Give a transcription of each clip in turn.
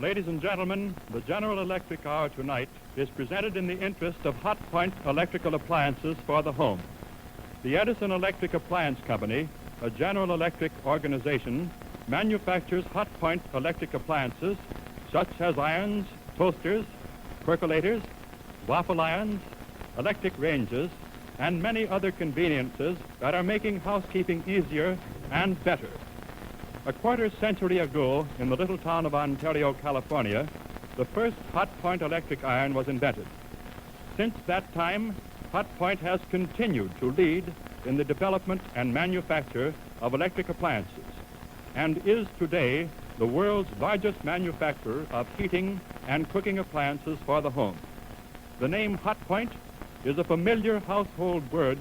Ladies and gentlemen, the General Electric Hour tonight is presented in the interest of Hot Point electrical appliances for the home. The Edison Electric Appliance Company, a General Electric organization, manufactures Hot Point electric appliances such as irons, toasters, percolators, waffle irons, electric ranges, and many other conveniences that are making housekeeping easier and better. A quarter century ago, in the little town of Ontario, California, the first Hot Point electric iron was invented. Since that time, Hot Point has continued to lead in the development and manufacture of electric appliances and is today the world's largest manufacturer of heating and cooking appliances for the home. The name Hot Point is a familiar household word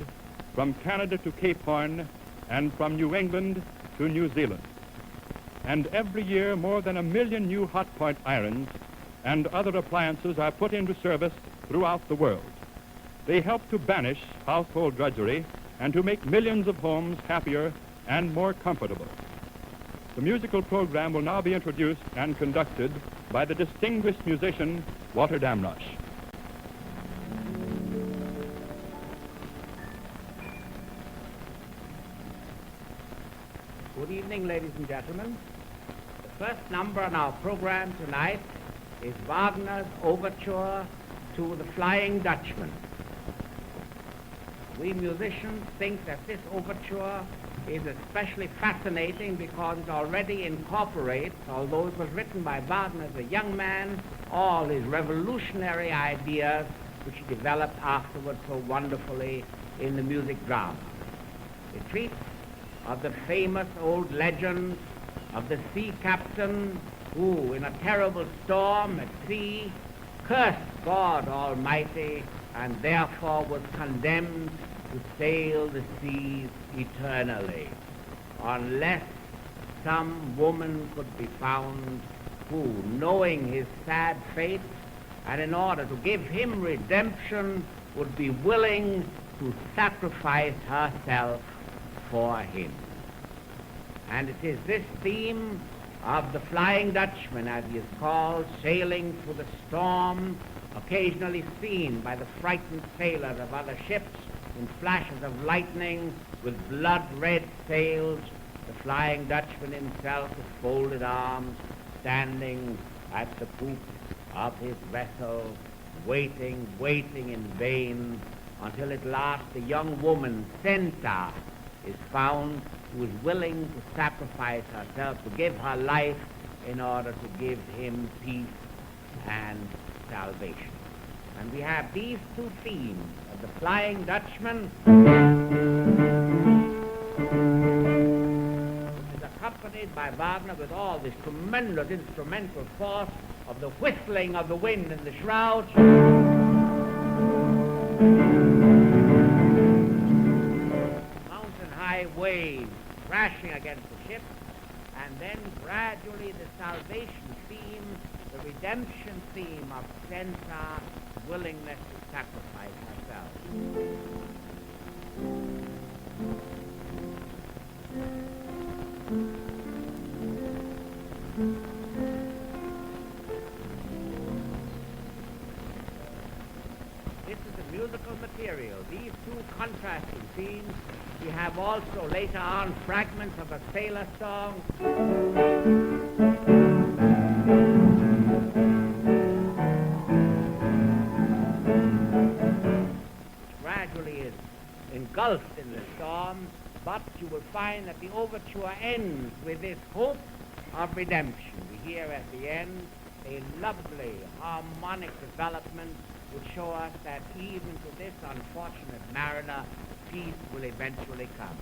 from Canada to Cape Horn and from New England to New Zealand. And every year, more than 1 million new Hot Point irons and other appliances are put into service throughout the world. They help to banish household drudgery and to make millions of homes happier and more comfortable. The musical program will now be introduced and conducted by the distinguished musician, Walter Damrosch. Good evening, ladies and gentlemen. The first number on our program tonight is Wagner's overture to The Flying Dutchman. We musicians think that this overture is especially fascinating because it already incorporates, although it was written by Wagner as a young man, all his revolutionary ideas which he developed afterwards so wonderfully in the music drama. It treats of the famous old legend of the sea captain who, in a terrible storm at sea, cursed God Almighty and therefore was condemned to sail the seas eternally, unless some woman could be found who, knowing his sad fate, and in order to give him redemption, would be willing to sacrifice herself for him. And it is this theme of the Flying Dutchman, as he is called, sailing through the storm, occasionally seen by the frightened sailors of other ships in flashes of lightning with blood-red sails, the Flying Dutchman himself with folded arms, standing at the poop of his vessel, waiting in vain, until at last the young woman, Senta, is found, who is willing to sacrifice herself, to give her life in order to give him peace and salvation. And we have these two themes of the Flying Dutchman, which is accompanied by Wagner with all this tremendous instrumental force of the whistling of the wind in the shrouds, waves crashing against the ship, and then gradually the salvation theme, the redemption theme of Senta's willingness to sacrifice herself. This is the musical material. These two contrasting themes. We have also later on fragments of a sailor song. Which gradually is engulfed in the storm, but you will find that the overture ends with this hope of redemption. We hear at the end a lovely harmonic development which show us that even to this unfortunate mariner, peace will eventually come.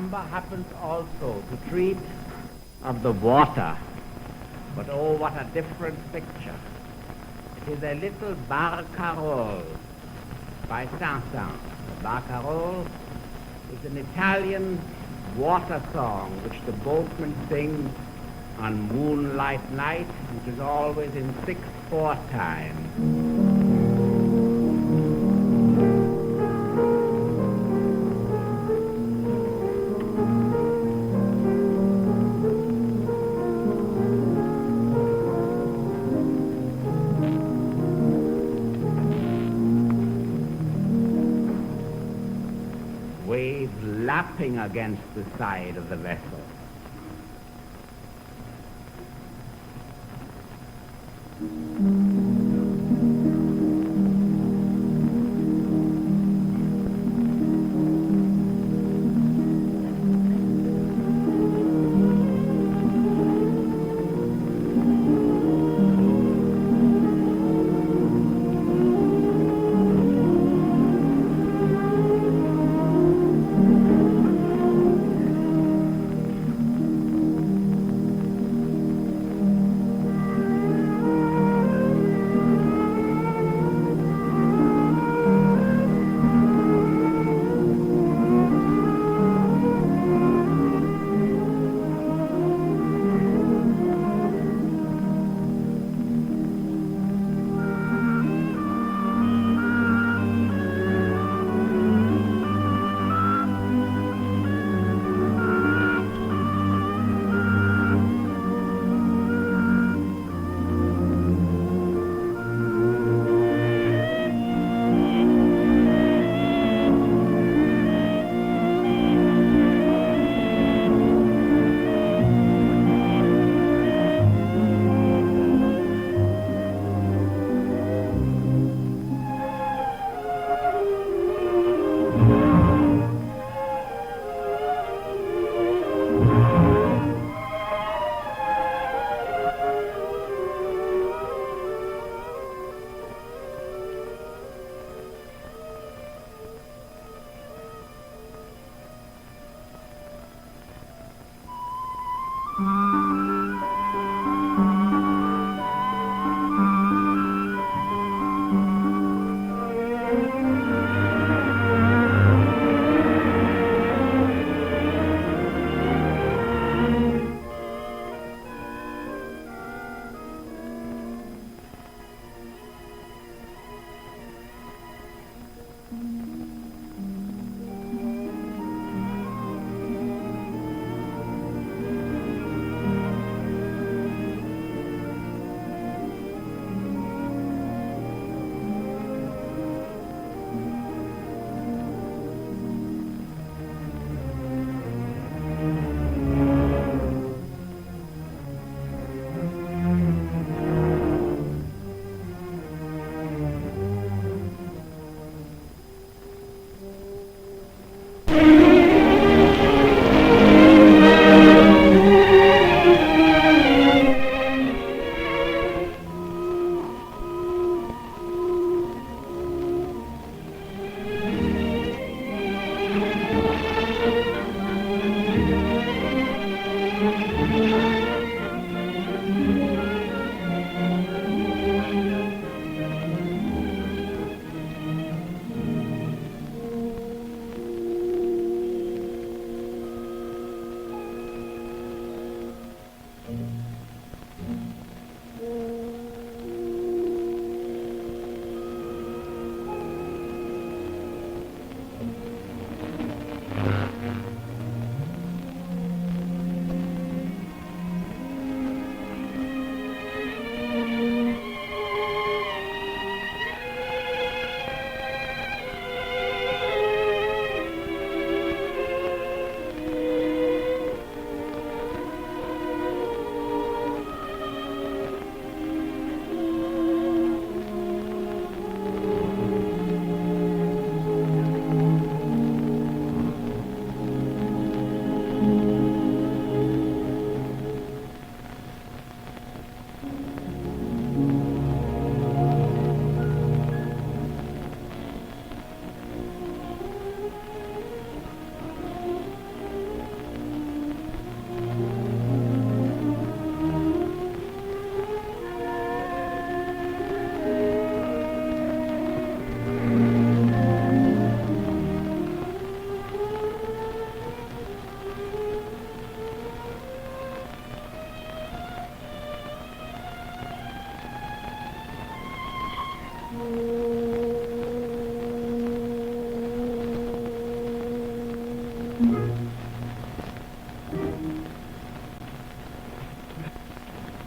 chamber happens also to treat of the water. But oh, what a different picture. It is a little barcarolle by Saint-Saëns. The barcarolle is an Italian water song which the boatman sings on moonlight night, which is always in 6/4 time. Waves lapping against the side of the vessel.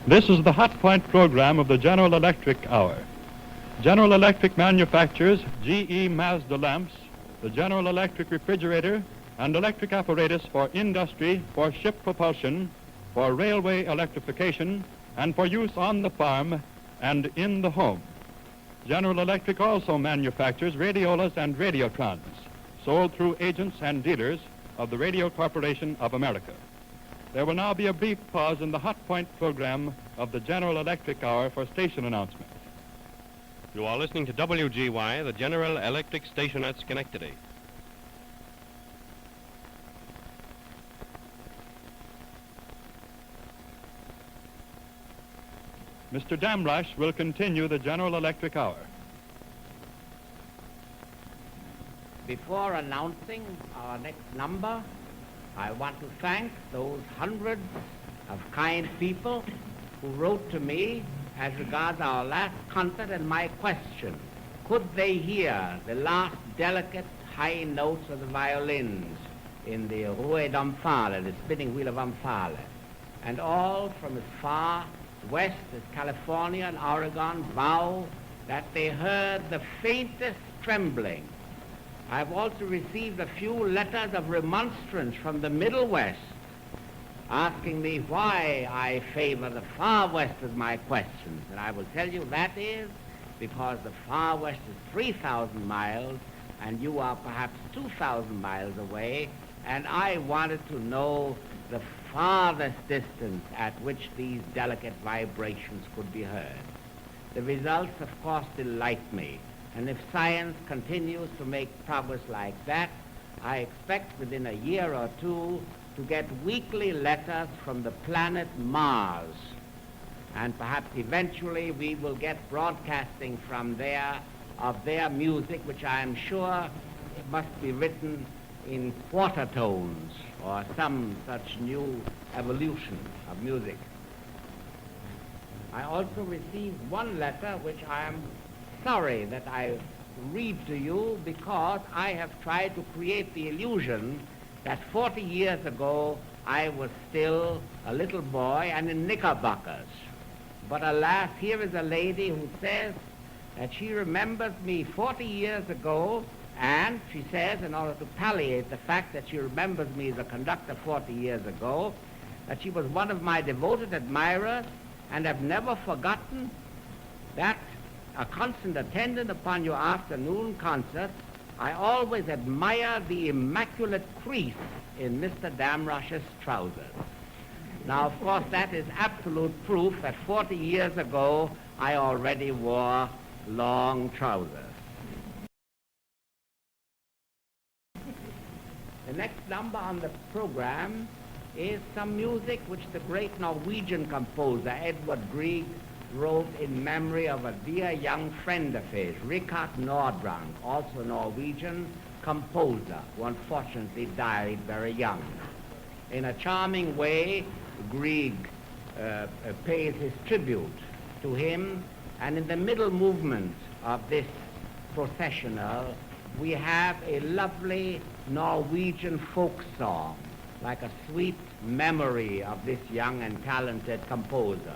This is the Hot Point program of the General Electric Hour. General Electric manufactures GE Mazda lamps, the General Electric refrigerator, and electric apparatus for industry, for ship propulsion, for railway electrification, and for use on the farm and in the home. General Electric also manufactures radiolas and radiotrons, sold through agents and dealers of the Radio Corporation of America. There will now be a brief pause in the Hot Point program of the General Electric Hour for station announcement. You are listening to WGY, the General Electric Station at Schenectady. Mr. Damrush will continue the General Electric Hour. Before announcing our next number, I want to thank those hundreds of kind people who wrote to me as regards our last concert and my question. Could they hear the last delicate high notes of the violins in the Rouet d'Omphale, the spinning wheel of Omphale? And all from as far west as California and Oregon vow that they heard the faintest trembling. I've also received a few letters of remonstrance from the Middle West asking me why I favor the far west with my questions. And I will tell you that is because the far west is 3,000 miles and you are perhaps 2,000 miles away, and I wanted to know the farthest distance at which these delicate vibrations could be heard. The results, of course, delight me. And if science continues to make progress like that, I expect within a year or two to get weekly letters from the planet Mars. And perhaps eventually we will get broadcasting from there of their music, which I am sure must be written in quarter tones or some such new evolution of music. I also received one letter which I am sorry that I read to you because I have tried to create the illusion that 40 years ago I was still a little boy and in knickerbockers. But alas, here is a lady who says that she remembers me 40 years ago, and she says, in order to palliate the fact that she remembers me as a conductor 40 years ago, that she was one of my devoted admirers and have never forgotten that a constant attendant upon your afternoon concerts, I always admire the immaculate crease in Mr. Damrush's trousers. Now, of course, that is absolute proof that 40 years ago I already wore long trousers. The next number on the program is some music which the great Norwegian composer Edvard Grieg wrote in memory of a dear young friend of his, Rikard Nordrang, also Norwegian composer, who unfortunately died very young. In a charming way, Grieg pays his tribute to him, and in the middle movement of this processional, we have a lovely Norwegian folk song, like a sweet memory of this young and talented composer.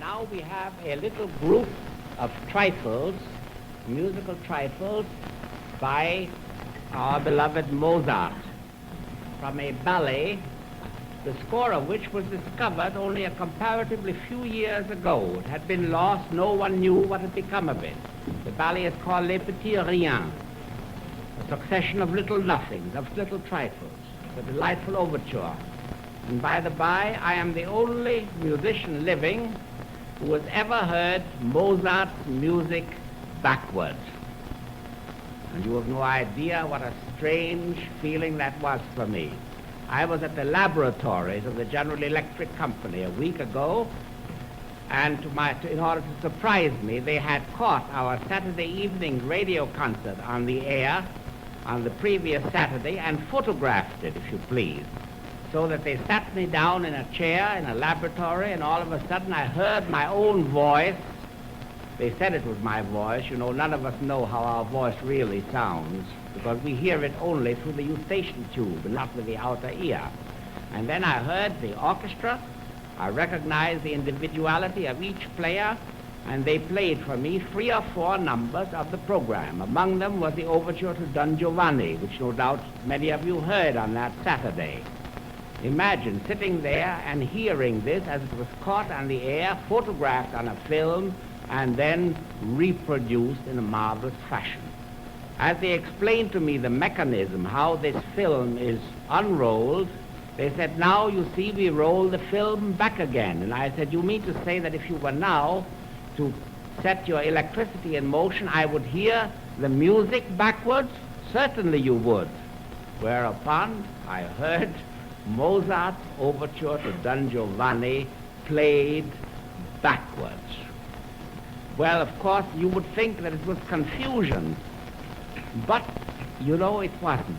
now we have a little group of trifles, musical trifles, by our beloved Mozart, from a ballet, the score of which was discovered only a comparatively few years ago. It had been lost. No one knew what had become of it. The ballet is called Les Petits Riens, a succession of little nothings, of little trifles, a delightful overture. And by the by, I am the only musician living who has ever heard Mozart's music backwards. And you have no idea what a strange feeling that was for me. I was at the laboratories of the General Electric Company a week ago, and in order to surprise me, they had caught our Saturday evening radio concert on the air on the previous Saturday and photographed it, if you please, so that they sat me down in a chair in a laboratory, and all of a sudden I heard my own voice. They said it was my voice. You know, none of us know how our voice really sounds, because we hear it only through the eustachian tube and not with the outer ear. And then I heard the orchestra. I recognized the individuality of each player, and they played for me 3 or 4 numbers of the program. Among them was the overture to Don Giovanni, which no doubt many of you heard on that Saturday. Imagine sitting there and hearing this as it was caught on the air, photographed on a film, and then reproduced in a marvelous fashion. As they explained to me the mechanism, how this film is unrolled, they said, now you see we roll the film back again. And I said, you mean to say that if you were now to set your electricity in motion, I would hear the music backwards? Certainly you would. Whereupon I heard Mozart's overture to Don Giovanni played backwards. Well, of course, you would think that it was confusion, but, you know, it wasn't.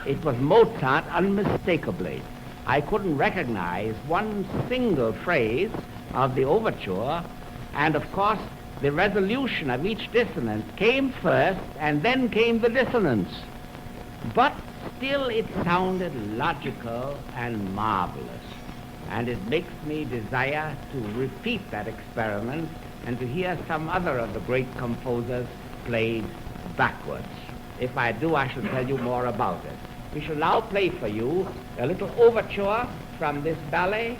It was Mozart unmistakably. I couldn't recognize one single phrase of the overture, and of course, the resolution of each dissonance came first, and then came the dissonance. But still it sounded logical and marvelous, and it makes me desire to repeat that experiment and to hear some other of the great composers played backwards. If I do, I shall tell you more about it. We shall now play for you a little overture from this ballet,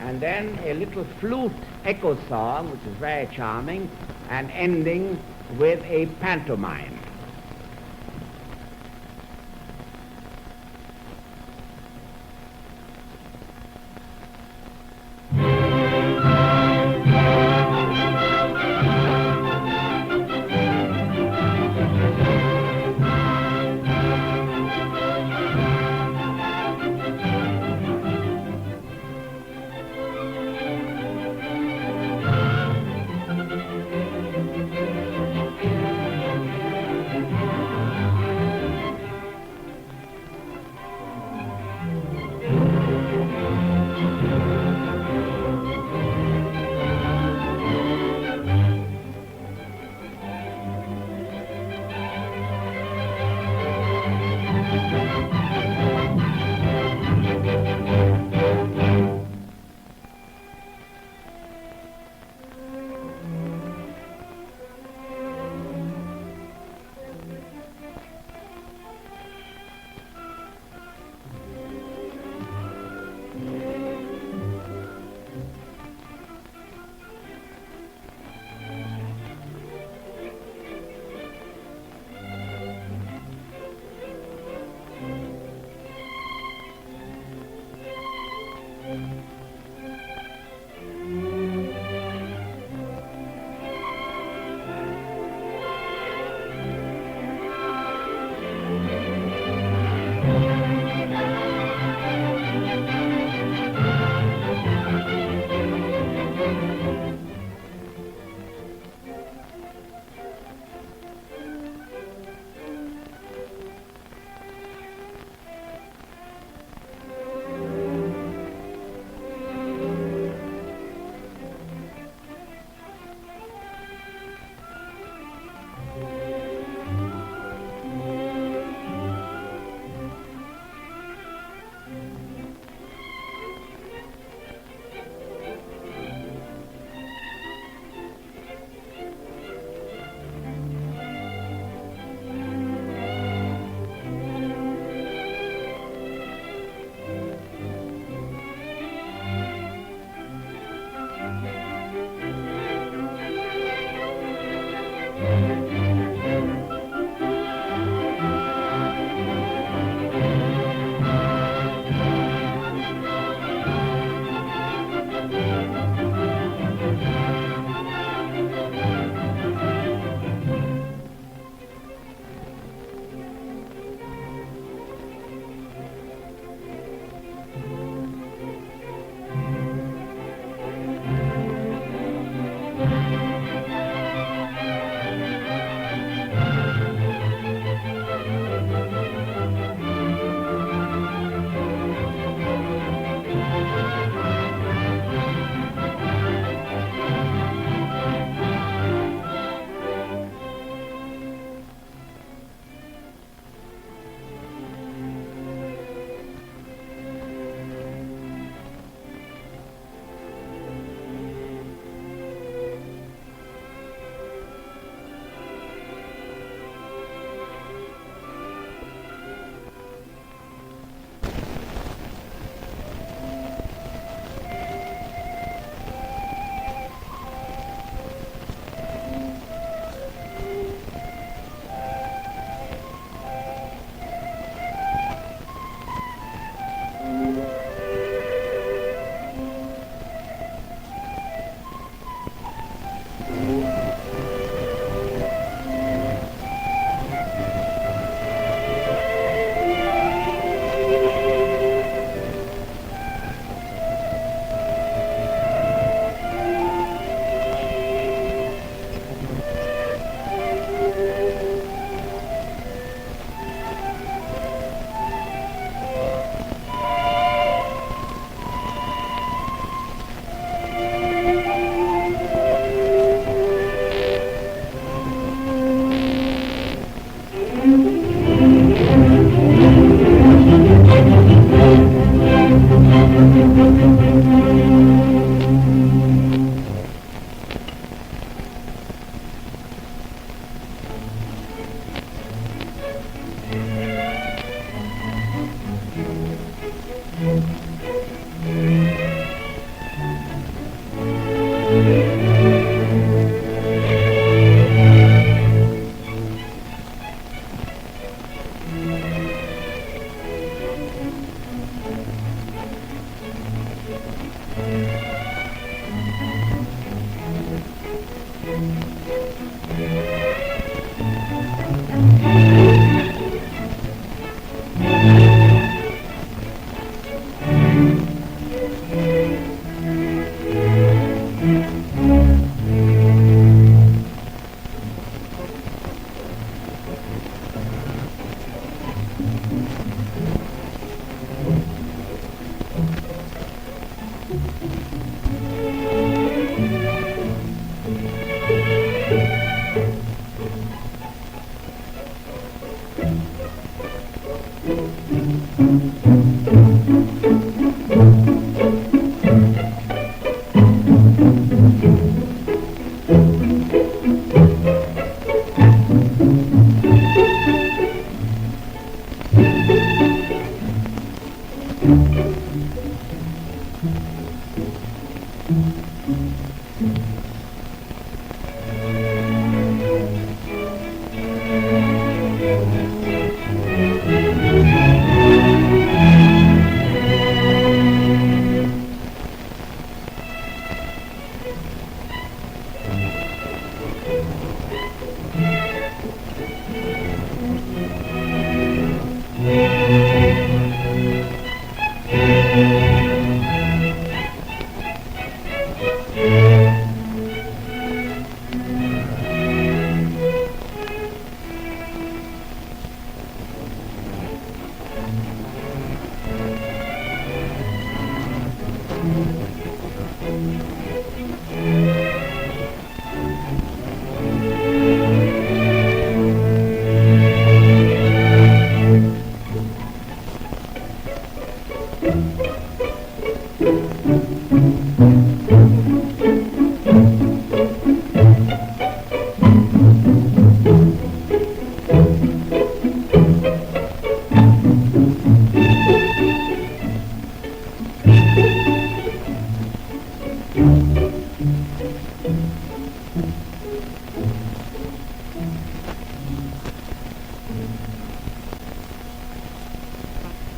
and then a little flute echo song, which is very charming, and ending with a pantomime.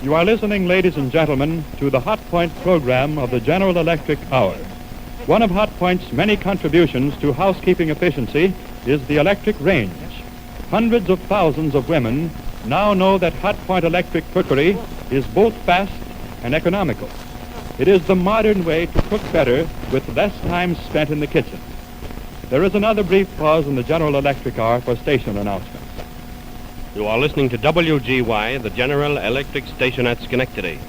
You are listening, ladies and gentlemen, to the Hot Point program of the General Electric Hour. One of Hot Point's many contributions to housekeeping efficiency is the electric range. Hundreds of thousands of women now know that Hot Point electric cookery is both fast and economical. It is the modern way to cook better with less time spent in the kitchen. There is another brief pause in the General Electric Hour for station announcements. You are listening to WGY, the General Electric station at Schenectady.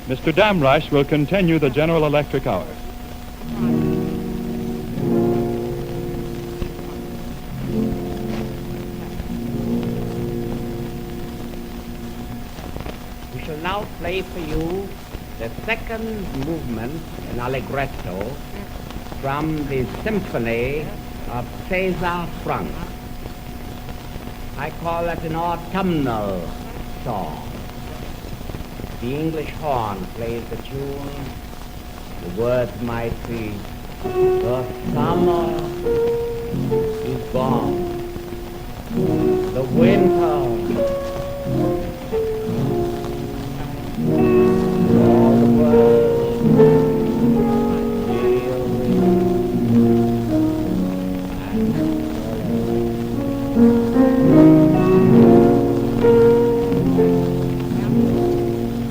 Mr. Damrush will continue the General Electric Hour. We shall now play for you the second movement in allegretto from the symphony of César Franck. I call it an autumnal song. The English horn plays the tune. The words might be, the summer is gone, the winter, all the world deal with.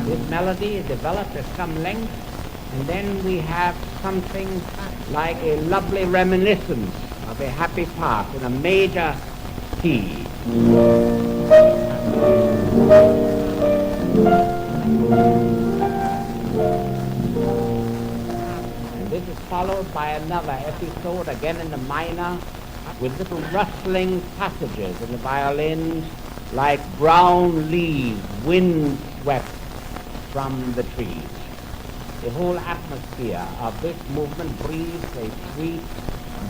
This melody is developed at some length, and then we have something like a lovely reminiscence of a happy part in a major key. And this is followed by another episode, again in the minor, with little rustling passages in the violins like brown leaves, wind swept from the trees. The whole atmosphere of this movement breathes a sweet,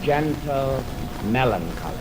gentle melancholy.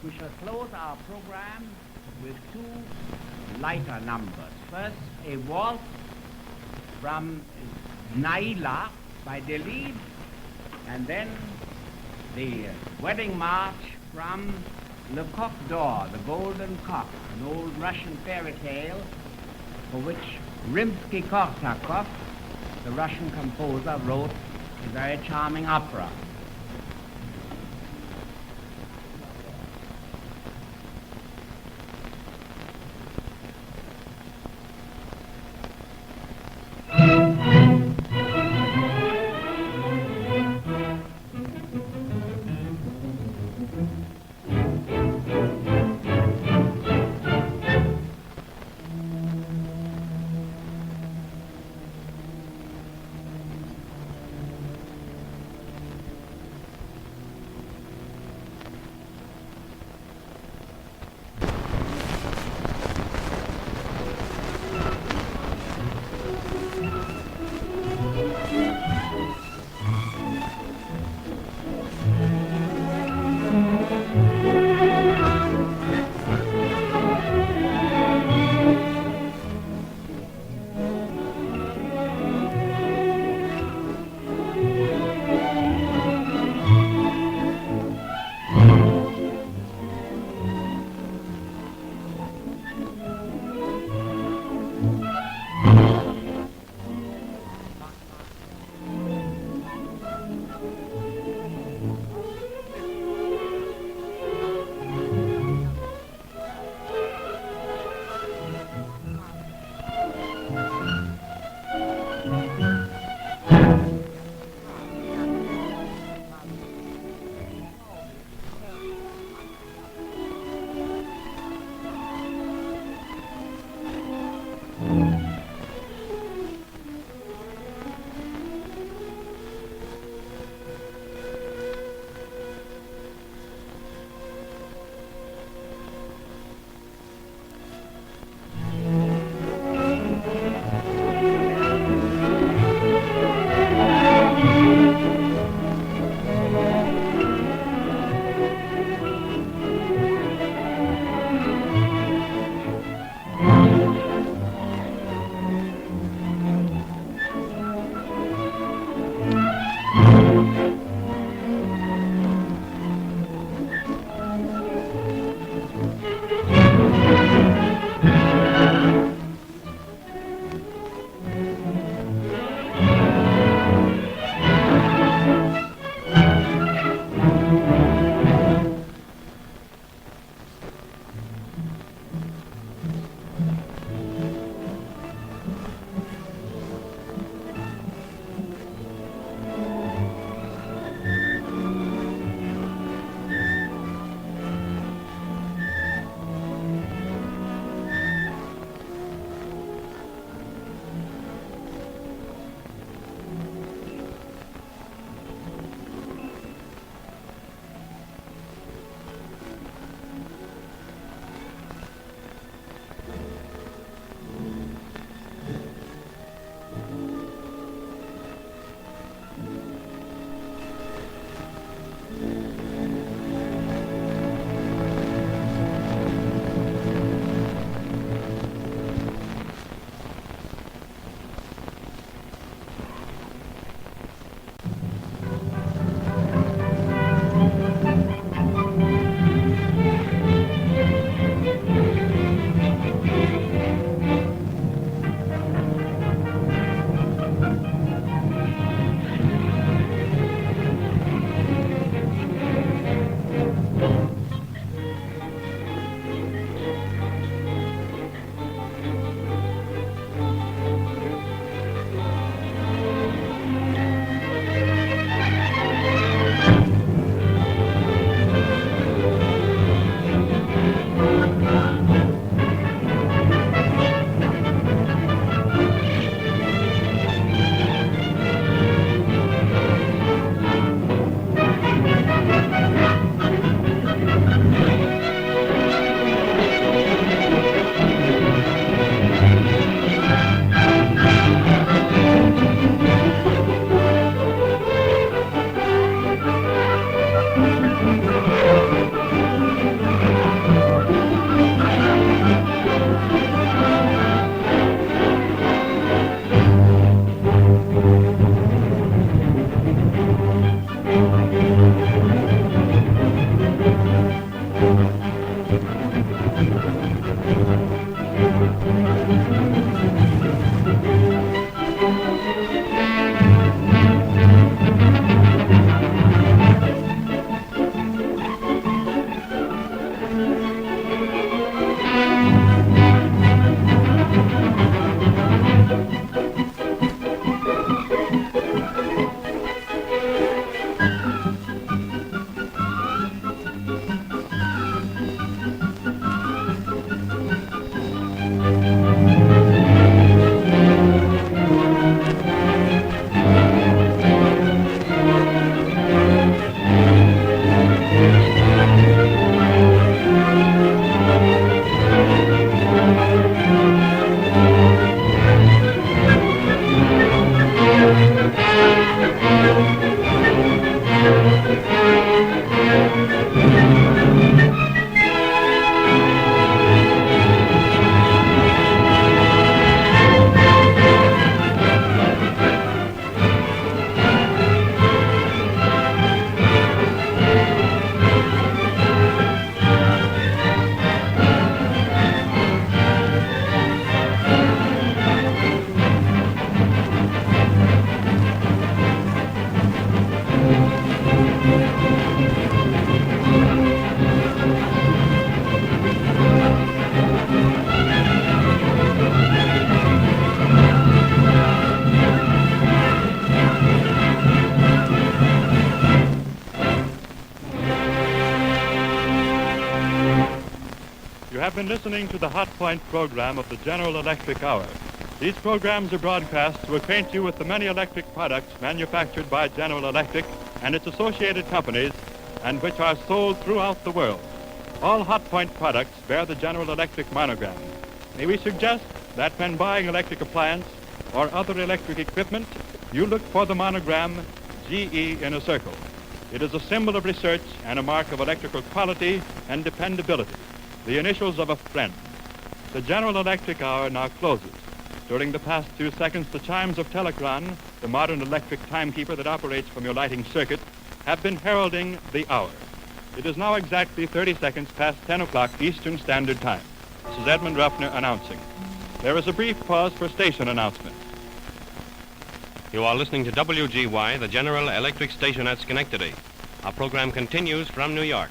We shall close our program with two lighter numbers. First, a waltz from Naila by Delibes, and then the wedding march from Le Coq d'Or, the Golden Cock, an old Russian fairy tale for which Rimsky-Korsakov, the Russian composer, wrote a very charming opera. have been listening to the Hot Point program of the General Electric Hour. These programs are broadcast to acquaint you with the many electric products manufactured by General Electric and its associated companies and which are sold throughout the world. All Hot Point products bear the General Electric monogram. May we suggest that when buying electric appliance or other electric equipment, you look for the monogram GE in a circle. It is a symbol of research and a mark of electrical quality and dependability, the initials of a friend. The General Electric Hour now closes. During the past 2 seconds, the chimes of Telechron, the modern electric timekeeper that operates from your lighting circuit, have been heralding the hour. It is now exactly 30 seconds past 10 o'clock Eastern Standard Time. This is Edmund Ruffner announcing. There is a brief pause for station announcement. You are listening to WGY, the General Electric Station at Schenectady. Our program continues from New York.